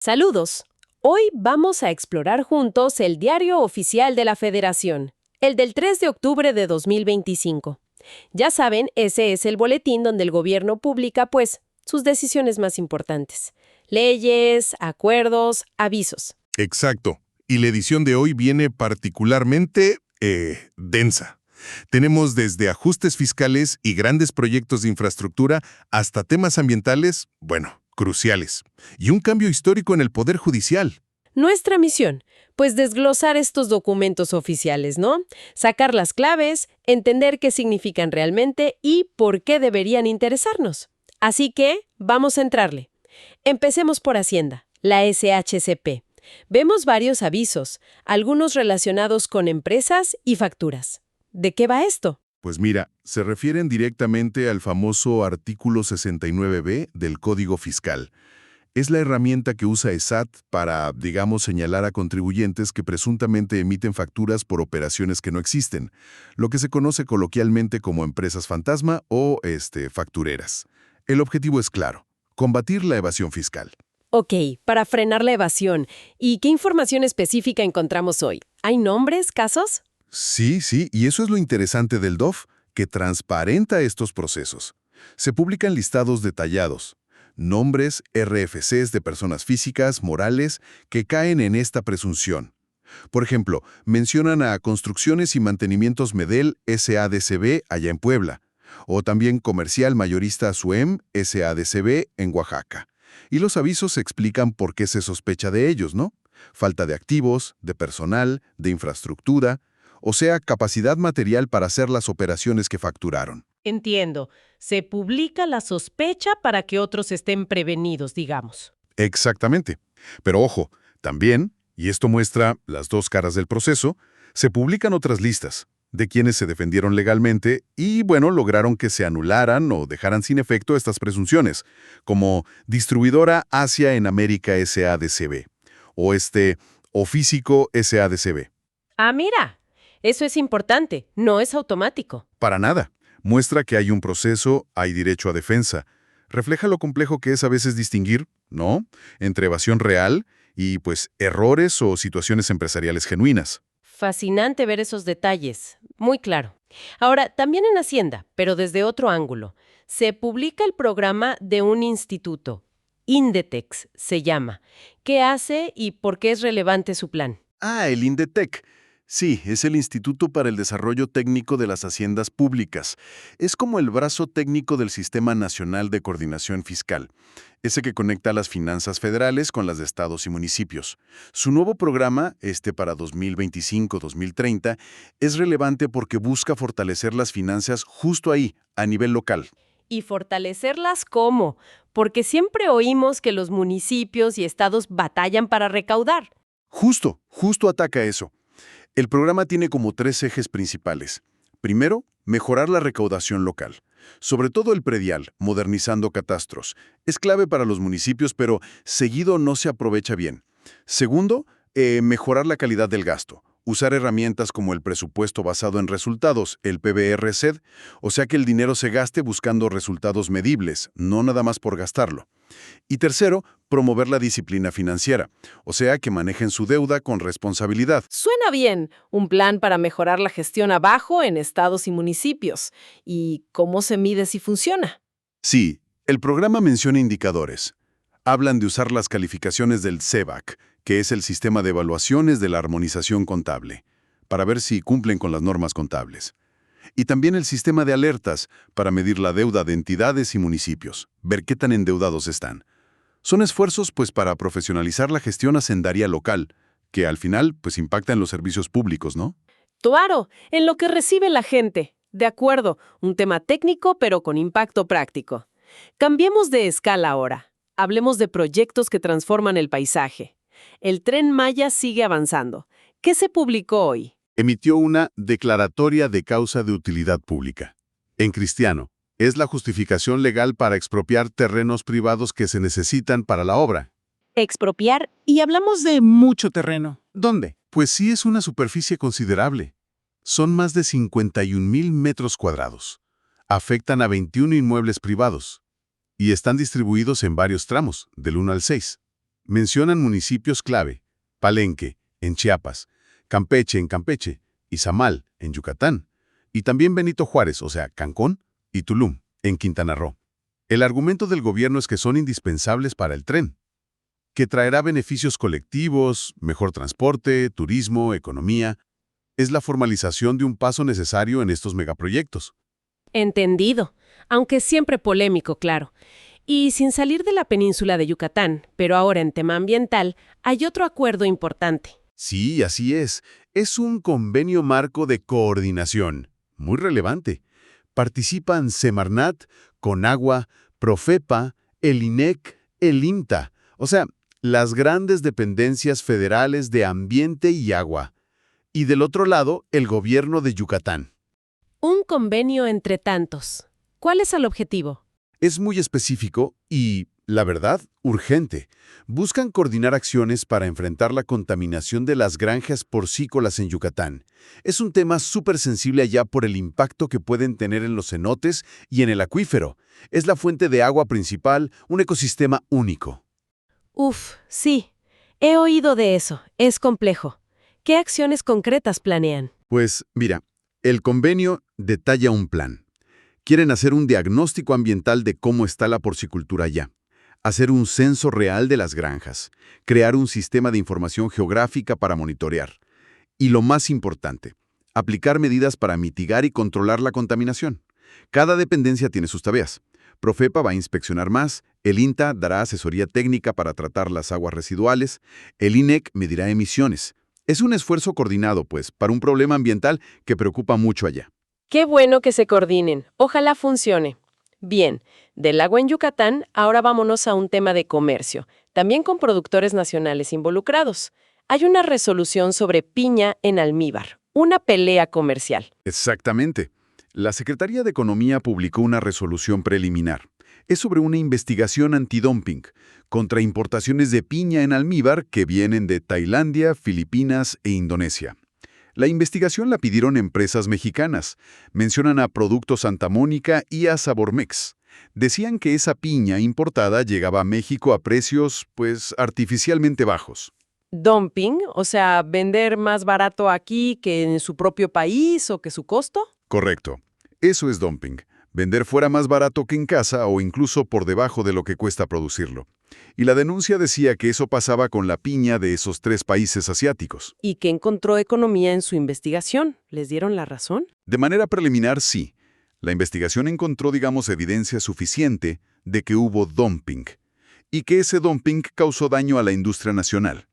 Saludos. Hoy vamos a explorar juntos el Diario Oficial de la Federación, el del 3 de octubre de 2025. Ya saben, ese es el boletín donde el gobierno publica, pues, sus decisiones más importantes. Leyes, acuerdos, avisos. Exacto. Y la edición de hoy viene particularmente densa. Tenemos desde ajustes fiscales y grandes proyectos de infraestructura hasta temas ambientales, bueno, cruciales. Y un cambio histórico en el Poder Judicial. Nuestra misión, pues desglosar estos documentos oficiales, ¿no? Sacar las claves, entender qué significan realmente y por qué deberían interesarnos. Así que, vamos a entrarle. Empecemos por Hacienda, la SHCP. Vemos varios avisos, algunos relacionados con empresas y facturas. ¿De qué va esto? Pues mira, se refieren directamente al famoso artículo 69B del Código Fiscal. Es la herramienta que usa ESAT para, digamos, señalar a contribuyentes que presuntamente emiten facturas por operaciones que no existen, lo que se conoce coloquialmente como empresas fantasma o factureras. El objetivo es claro: combatir la evasión fiscal. Ok, para frenar la evasión. ¿Y qué información específica encontramos hoy? ¿Hay nombres, casos? Sí, y eso es lo interesante del DOF, que transparenta estos procesos. Se publican listados detallados, nombres, RFCs de personas físicas, morales, que caen en esta presunción. Por ejemplo, mencionan a Construcciones y Mantenimientos Medel SADCB allá en Puebla, o también Comercial Mayorista SUEM SADCB en Oaxaca. Y los avisos explican por qué se sospecha de ellos, ¿no? Falta de activos, de personal, de infraestructura, o sea, capacidad material para hacer las operaciones que facturaron. Entiendo. Se publica la sospecha para que otros estén prevenidos, digamos. Exactamente. Pero ojo, también, y esto muestra las dos caras del proceso, se publican otras listas de quienes se defendieron legalmente y, bueno, lograron que se anularan o dejaran sin efecto estas presunciones, como Distribuidora Asia en América SADCB o Ofísico SADCB. Ah, mira. Eso es importante. No es automático. Para nada. Muestra que hay un proceso, hay derecho a defensa. Refleja lo complejo que es a veces distinguir, ¿no?, entre evasión real y, pues, errores o situaciones empresariales genuinas. Fascinante ver esos detalles. Muy claro. Ahora, también en Hacienda, pero desde otro ángulo, se publica el programa de un instituto. Indetex se llama. ¿Qué hace y por qué es relevante su plan? El INDETEC. Sí, es el Instituto para el Desarrollo Técnico de las Haciendas Públicas. Es como el brazo técnico del Sistema Nacional de Coordinación Fiscal, ese que conecta las finanzas federales con las de estados y municipios. Su nuevo programa, para 2025-2030, es relevante porque busca fortalecer las finanzas justo ahí, a nivel local. ¿Y fortalecerlas cómo? Porque siempre oímos que los municipios y estados batallan para recaudar. Justo ataca eso. El programa tiene como 3 ejes principales. Primero, mejorar la recaudación local, sobre todo el predial, modernizando catastros. Es clave para los municipios, pero seguido no se aprovecha bien. Segundo, mejorar la calidad del gasto. Usar herramientas como el presupuesto basado en resultados, el PBR-CED, o sea que el dinero se gaste buscando resultados medibles, no nada más por gastarlo. Y tercero, promover la disciplina financiera, o sea que manejen su deuda con responsabilidad. Suena bien, un plan para mejorar la gestión abajo en estados y municipios. ¿Y cómo se mide si funciona? Sí, el programa menciona indicadores. Hablan de usar las calificaciones del CEBAC, que es el Sistema de Evaluaciones de la Armonización Contable, para ver si cumplen con las normas contables. Y también el sistema de alertas, para medir la deuda de entidades y municipios, ver qué tan endeudados están. Son esfuerzos, pues, para profesionalizar la gestión hacendaria local, que al final, pues, impacta en los servicios públicos, ¿no? Claro, en lo que recibe la gente. De acuerdo, un tema técnico pero con impacto práctico. Cambiemos de escala ahora. Hablemos de proyectos que transforman el paisaje. El Tren Maya sigue avanzando. ¿Qué se publicó hoy? Emitió una declaratoria de causa de utilidad pública. En cristiano, es la justificación legal para expropiar terrenos privados que se necesitan para la obra. Expropiar. Y hablamos de mucho terreno. ¿Dónde? Pues sí, es una superficie considerable. Son más de 51,000 metros cuadrados. Afectan a 21 inmuebles privados. Y están distribuidos en varios tramos, del 1 al 6. Mencionan municipios clave: Palenque, en Chiapas; Campeche, en Campeche; Izamal, en Yucatán; y también Benito Juárez, o sea, Cancún, y Tulum, en Quintana Roo. El argumento del gobierno es que son indispensables para el tren, que traerá beneficios colectivos, mejor transporte, turismo, economía. Es la formalización de un paso necesario en estos megaproyectos. Entendido, aunque siempre polémico, claro. Y sin salir de la península de Yucatán, pero ahora en tema ambiental, hay otro acuerdo importante. Sí, así es. Es un convenio marco de coordinación, muy relevante. Participan Semarnat, Conagua, Profepa, el INEC, el INTA, o sea, las grandes dependencias federales de ambiente y agua. Y del otro lado, el gobierno de Yucatán. Un convenio entre tantos. ¿Cuál es el objetivo? Es muy específico y, la verdad, urgente. Buscan coordinar acciones para enfrentar la contaminación de las granjas porcícolas en Yucatán. Es un tema súper sensible allá por el impacto que pueden tener en los cenotes y en el acuífero. Es la fuente de agua principal, un ecosistema único. Uf, sí. He oído de eso. Es complejo. ¿Qué acciones concretas planean? Pues, mira, el convenio detalla un plan. Quieren hacer un diagnóstico ambiental de cómo está la porcicultura allá, hacer un censo real de las granjas, crear un sistema de información geográfica para monitorear. Y lo más importante, aplicar medidas para mitigar y controlar la contaminación. Cada dependencia tiene sus tareas. Profepa va a inspeccionar más, el INTA dará asesoría técnica para tratar las aguas residuales, el INEC medirá emisiones. Es un esfuerzo coordinado, pues, para un problema ambiental que preocupa mucho allá. Qué bueno que se coordinen. Ojalá funcione. Bien, del agua en Yucatán, ahora vámonos a un tema de comercio, también con productores nacionales involucrados. Hay una resolución sobre piña en almíbar, una pelea comercial. Exactamente. La Secretaría de Economía publicó una resolución preliminar. Es sobre una investigación antidumping contra importaciones de piña en almíbar que vienen de Tailandia, Filipinas e Indonesia. La investigación la pidieron empresas mexicanas. Mencionan a Productos Santa Mónica y a Sabormex. Decían que esa piña importada llegaba a México a precios, pues, artificialmente bajos. ¿Dumping? O sea, ¿vender más barato aquí que en su propio país o que su costo? Correcto. Eso es dumping. Vender fuera más barato que en casa o incluso por debajo de lo que cuesta producirlo. Y la denuncia decía que eso pasaba con la piña de esos 3 países asiáticos. ¿Y que encontró Economía en su investigación? ¿Les dieron la razón? De manera preliminar, sí. La investigación encontró, digamos, evidencia suficiente de que hubo dumping y que ese dumping causó daño a la industria nacional.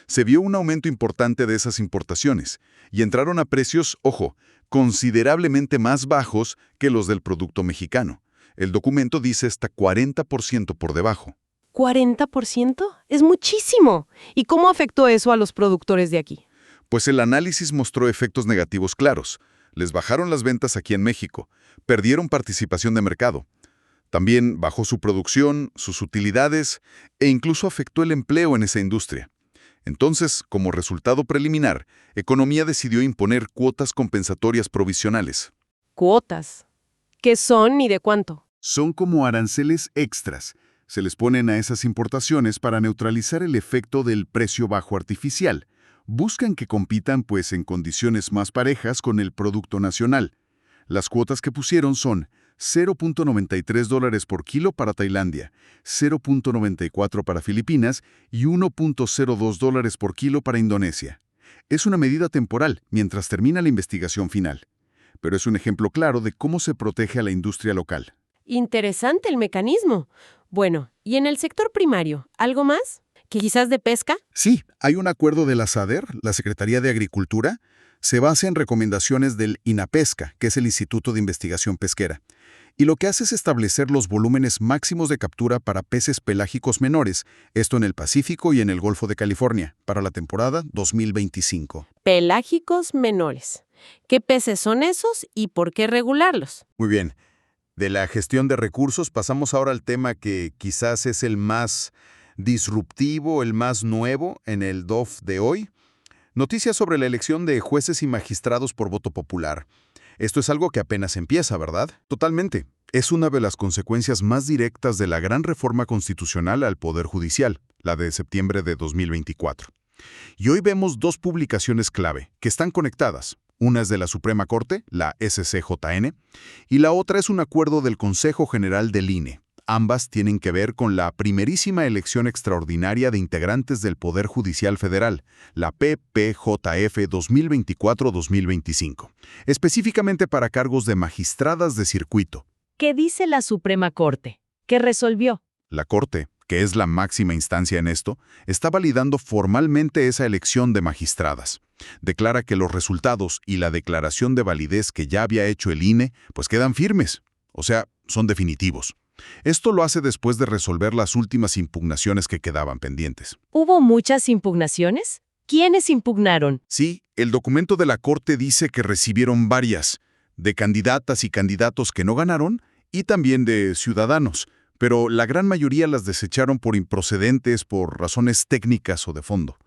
Se vio un aumento importante de esas importaciones y entraron a precios, ojo, considerablemente más bajos que los del producto mexicano. El documento dice hasta 40% por debajo. ¿40%? Es muchísimo. ¿Y cómo afectó eso a los productores de aquí? Pues el análisis mostró efectos negativos claros. Les bajaron las ventas aquí en México, perdieron participación de mercado. También bajó su producción, sus utilidades e incluso afectó el empleo en esa industria. Entonces, como resultado preliminar, Economía decidió imponer cuotas compensatorias provisionales. ¿Cuotas? ¿Qué son y de cuánto? Son como aranceles extras. Se les ponen a esas importaciones para neutralizar el efecto del precio bajo artificial. Buscan que compitan, pues, en condiciones más parejas con el producto nacional. Las cuotas que pusieron son $0.93 por kilo para Tailandia, $0.94 para Filipinas y $1.02 por kilo para Indonesia. Es una medida temporal mientras termina la investigación final, pero es un ejemplo claro de cómo se protege a la industria local. Interesante el mecanismo. Bueno, ¿y en el sector primario, algo más? ¿Que quizás de pesca? Sí, hay un acuerdo de la SADER, la Secretaría de Agricultura. Se basa en recomendaciones del INAPESCA, que es el Instituto de Investigación Pesquera. Y lo que hace es establecer los volúmenes máximos de captura para peces pelágicos menores, esto en el Pacífico y en el Golfo de California, para la temporada 2025. Pelágicos menores. ¿Qué peces son esos y por qué regularlos? Muy bien. De la gestión de recursos pasamos ahora al tema que quizás es el más disruptivo, el más nuevo en el DOF de hoy. Noticias sobre la elección de jueces y magistrados por voto popular. Esto es algo que apenas empieza, ¿verdad? Totalmente. Es una de las consecuencias más directas de la gran reforma constitucional al Poder Judicial, la de septiembre de 2024. Y hoy vemos dos publicaciones clave, que están conectadas. Una es de la Suprema Corte, la SCJN, y la otra es un acuerdo del Consejo General del INE. Ambas tienen que ver con la primerísima elección extraordinaria de integrantes del Poder Judicial Federal, la PPJF 2024-2025, específicamente para cargos de magistradas de circuito. ¿Qué dice la Suprema Corte? ¿Qué resolvió? La Corte, que es la máxima instancia en esto, está validando formalmente esa elección de magistradas. Declara que los resultados y la declaración de validez que ya había hecho el INE, pues quedan firmes, o sea, son definitivos. Esto lo hace después de resolver las últimas impugnaciones que quedaban pendientes. ¿Hubo muchas impugnaciones? ¿Quiénes impugnaron? Sí, el documento de la Corte dice que recibieron varias, de candidatas y candidatos que no ganaron y también de ciudadanos, pero la gran mayoría las desecharon por improcedentes, por razones técnicas o de fondo.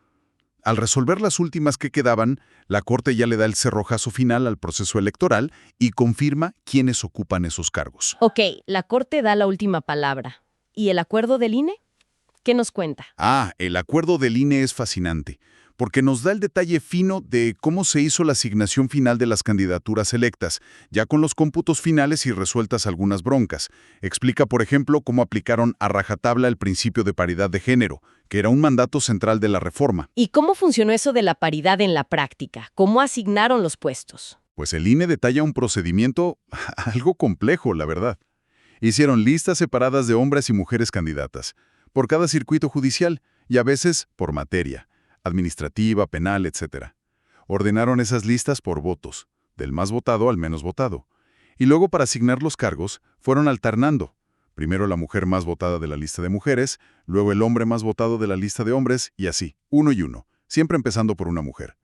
Al resolver las últimas que quedaban, la Corte ya le da el cerrojazo final al proceso electoral y confirma quiénes ocupan esos cargos. Ok, la Corte da la última palabra. ¿Y el acuerdo del INE? ¿Qué nos cuenta? El acuerdo del INE es fascinante, porque nos da el detalle fino de cómo se hizo la asignación final de las candidaturas electas, ya con los cómputos finales y resueltas algunas broncas. Explica, por ejemplo, cómo aplicaron a rajatabla el principio de paridad de género, que era un mandato central de la reforma. ¿Y cómo funcionó eso de la paridad en la práctica? ¿Cómo asignaron los puestos? Pues el INE detalla un procedimiento algo complejo, la verdad. Hicieron listas separadas de hombres y mujeres candidatas, por cada circuito judicial y a veces por materia, administrativa, penal, etc. Ordenaron esas listas por votos, del más votado al menos votado. Y luego para asignar los cargos, fueron alternando. Primero la mujer más votada de la lista de mujeres, luego el hombre más votado de la lista de hombres, y así, uno y uno, siempre empezando por una mujer.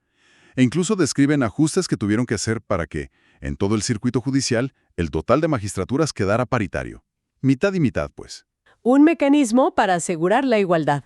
E incluso describen ajustes que tuvieron que hacer para que, en todo el circuito judicial, el total de magistraturas quedara paritario. Mitad y mitad, pues. Un mecanismo para asegurar la igualdad.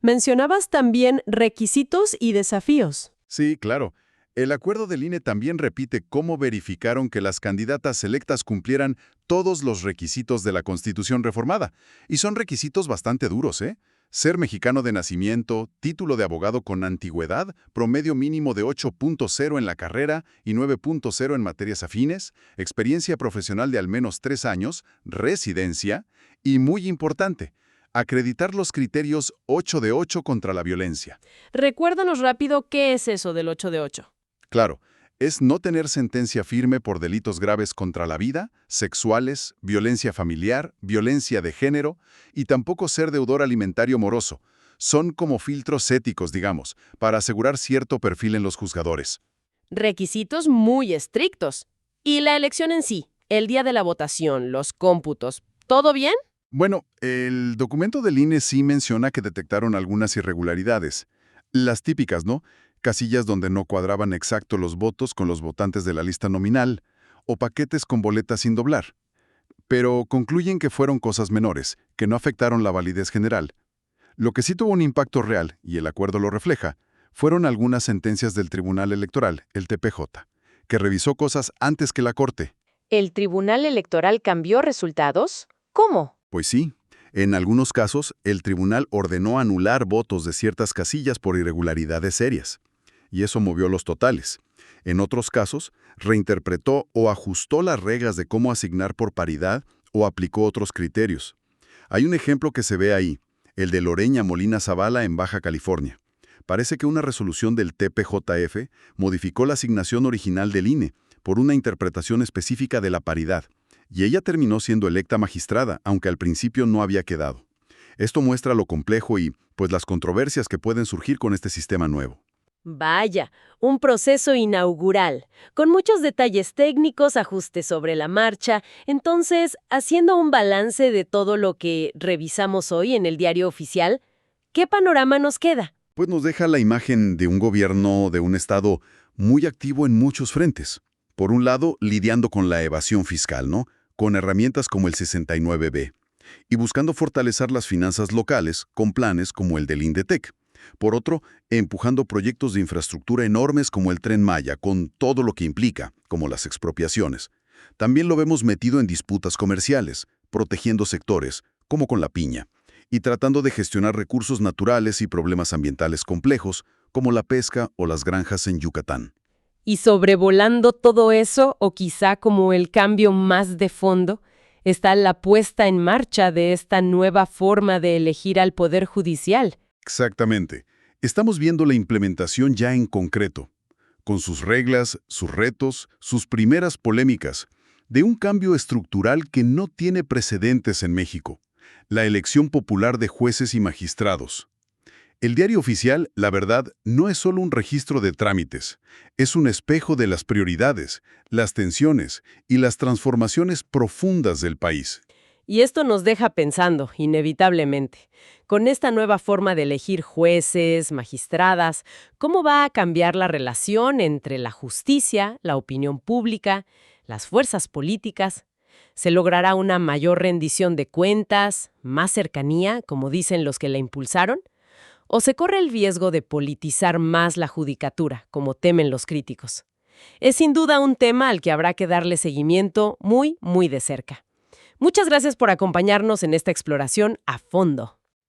Mencionabas también requisitos y desafíos. Sí, claro. El acuerdo del INE también repite cómo verificaron que las candidatas electas cumplieran todos los requisitos de la Constitución reformada. Y son requisitos bastante duros, ¿eh? Ser mexicano de nacimiento, título de abogado con antigüedad, promedio mínimo de 8.0 en la carrera y 9.0 en materias afines, experiencia profesional de al menos 3 años, residencia y, muy importante, acreditar los criterios 8 de 8 contra la violencia. Recuérdanos rápido qué es eso del 8 de 8. Claro, es no tener sentencia firme por delitos graves contra la vida, sexuales, violencia familiar, violencia de género y tampoco ser deudor alimentario moroso. Son como filtros éticos, digamos, para asegurar cierto perfil en los juzgadores. Requisitos muy estrictos. ¿Y la elección en sí? El día de la votación, los cómputos, ¿todo bien? Bueno, el documento del INE sí menciona que detectaron algunas irregularidades. Las típicas, ¿no? Casillas donde no cuadraban exacto los votos con los votantes de la lista nominal, o paquetes con boletas sin doblar. Pero concluyen que fueron cosas menores, que no afectaron la validez general. Lo que sí tuvo un impacto real, y el acuerdo lo refleja, fueron algunas sentencias del Tribunal Electoral, el TPJ, que revisó cosas antes que la Corte. ¿El Tribunal Electoral cambió resultados? ¿Cómo? Pues sí. En algunos casos, el tribunal ordenó anular votos de ciertas casillas por irregularidades serias. Y eso movió los totales. En otros casos, reinterpretó o ajustó las reglas de cómo asignar por paridad o aplicó otros criterios. Hay un ejemplo que se ve ahí, el de Loreña Molina Zavala en Baja California. Parece que una resolución del TPJF modificó la asignación original del INE por una interpretación específica de la paridad, y ella terminó siendo electa magistrada, aunque al principio no había quedado. Esto muestra lo complejo y, pues, las controversias que pueden surgir con este sistema nuevo. Vaya, un proceso inaugural, con muchos detalles técnicos, ajustes sobre la marcha. Entonces, haciendo un balance de todo lo que revisamos hoy en el diario oficial, ¿qué panorama nos queda? Pues nos deja la imagen de un gobierno de un estado muy activo en muchos frentes. Por un lado, lidiando con la evasión fiscal, ¿no? Con herramientas como el 69B. Y buscando fortalecer las finanzas locales con planes como el del INDETEC. Por otro, empujando proyectos de infraestructura enormes como el Tren Maya, con todo lo que implica, como las expropiaciones. También lo vemos metido en disputas comerciales, protegiendo sectores, como con la piña, y tratando de gestionar recursos naturales y problemas ambientales complejos, como la pesca o las granjas en Yucatán. Y sobrevolando todo eso, o quizá como el cambio más de fondo, está la puesta en marcha de esta nueva forma de elegir al Poder Judicial. Exactamente. Estamos viendo la implementación ya en concreto, con sus reglas, sus retos, sus primeras polémicas, de un cambio estructural que no tiene precedentes en México, la elección popular de jueces y magistrados. El Diario Oficial, la verdad, no es solo un registro de trámites, es un espejo de las prioridades, las tensiones y las transformaciones profundas del país. Y esto nos deja pensando, inevitablemente, con esta nueva forma de elegir jueces, magistradas, ¿cómo va a cambiar la relación entre la justicia, la opinión pública, las fuerzas políticas? ¿Se logrará una mayor rendición de cuentas, más cercanía, como dicen los que la impulsaron? ¿O se corre el riesgo de politizar más la judicatura, como temen los críticos? Es sin duda un tema al que habrá que darle seguimiento muy, muy de cerca. Muchas gracias por acompañarnos en esta exploración a fondo.